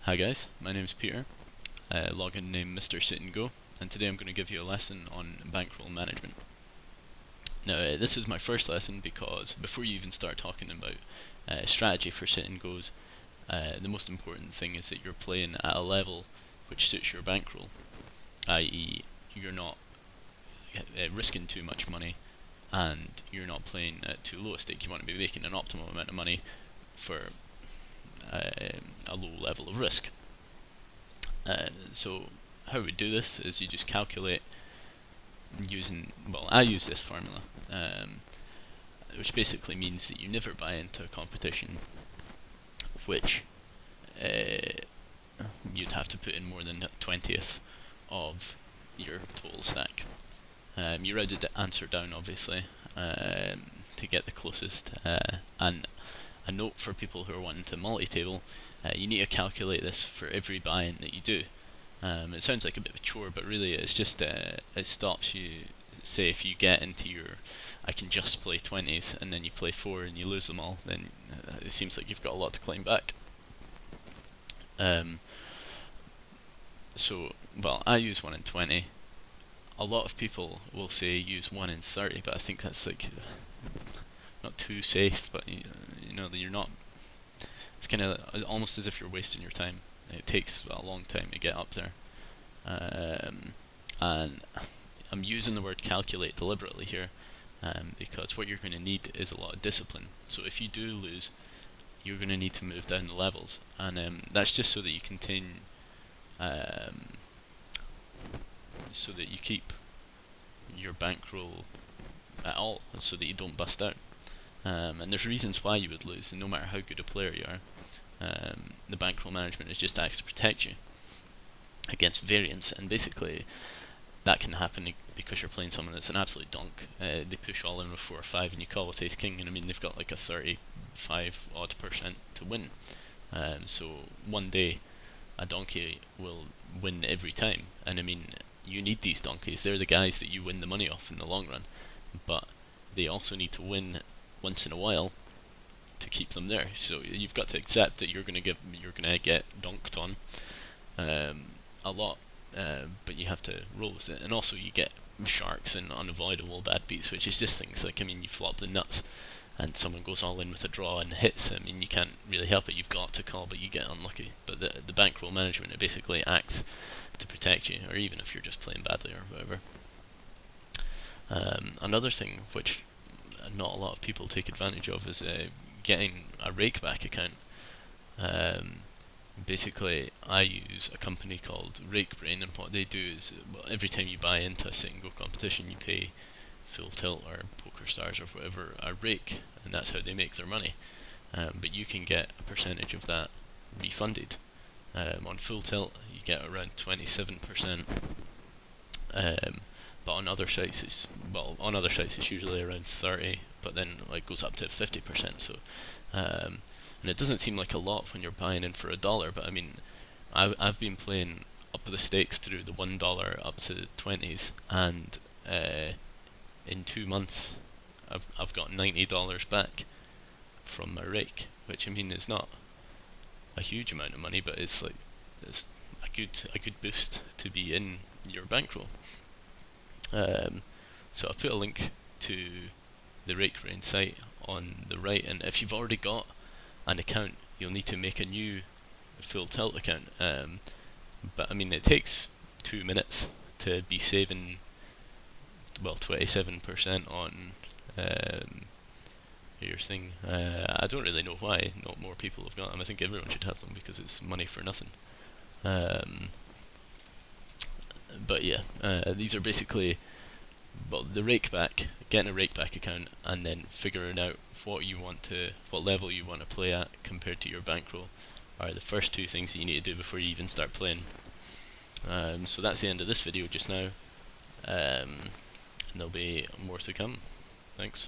Hi guys, my name's Peter, login name Mr. Sit and Go, and today I'm going to give you a lesson on bankroll management. Now this is my first lesson because before you even start talking about strategy for sit and goes, the most important thing is that you're playing at a level which suits your bankroll, i.e. you're not risking too much money and you're not playing at too low a stake. You want to be making an optimal amount of money for a low level of risk. So how we do this is you just calculate using, well, I use this formula, which basically means that you never buy into a competition which you'd have to put in more than 20th of your total stack. You rounded the answer down obviously to get the closest, and a note for people who are wanting to multi-table, you need to calculate this for every buy-in that you do. It sounds like a bit of a chore, but really it's just, it stops you, say if you get into your, I can just play 20s, and then you play 4 and you lose them all, then it seems like you've got a lot to claim back. Well, I use 1 in 20. A lot of people will say use 1 in 30, but I think that's like not too safe, but you know, you're not, it's kind of almost as if you're wasting your time. It takes a long time to get up there, and I'm using the word calculate deliberately here, because what you're going to need is a lot of discipline. So if you do lose, you're going to need to move down the levels, and that's just so that you continue, so that you keep your bankroll at all, so that you don't bust out. And there's reasons why you would lose, and no matter how good a player you are, the bankroll management is just acts to protect you against variance, and basically that can happen because you're playing someone that's an absolute donk. They push all in with 4 or 5 and you call with ace king, and I mean they've got like a 35% to win. So one day a donkey will win every time, and I mean you need these donkeys. They're the guys that you win the money off in the long run, but they also need to win once in a while to keep them there. So you've got to accept that you're gonna get donked on a lot, but you have to roll with it. And also you get sharks and unavoidable bad beats, which is just things like, I mean, you flop the nuts and someone goes all in with a draw and hits. I mean, you can't really help it, you've got to call, but you get unlucky. But the bankroll management, it basically acts to protect you, or even if you're just playing badly or whatever. Another thing which not a lot of people take advantage of is getting a rakeback account. Basically, I use a company called RakeBrain, and what they do is, well, every time you buy into a sit and go competition, you pay Full Tilt or Poker Stars or whatever a rake, and that's how they make their money. But you can get a percentage of that refunded. On Full Tilt, you get around 27%. But on other sites it's usually around 30, but then like goes up to 50%. So and it doesn't seem like a lot when you're buying in for $1, but I mean I've been playing up the stakes through the $1 up to the 20s, and in 2 months I've got $90 back from my rake, which I mean is not a huge amount of money, but it's like it's a good boost to be in your bankroll. So I'll put a link to the RakeBrain site on the right, and if you've already got an account, you'll need to make a new Full Tilt account. But I mean, it takes 2 minutes to be saving, well, 27% on your thing. I don't really know why not more people have got them. I think everyone should have them because it's money for nothing. But yeah, these are basically, well, the rakeback, getting a rakeback account, and then figuring out what level you want to play at compared to your bankroll are the first 2 things that you need to do before you even start playing. So that's the end of this video just now, and there'll be more to come. Thanks.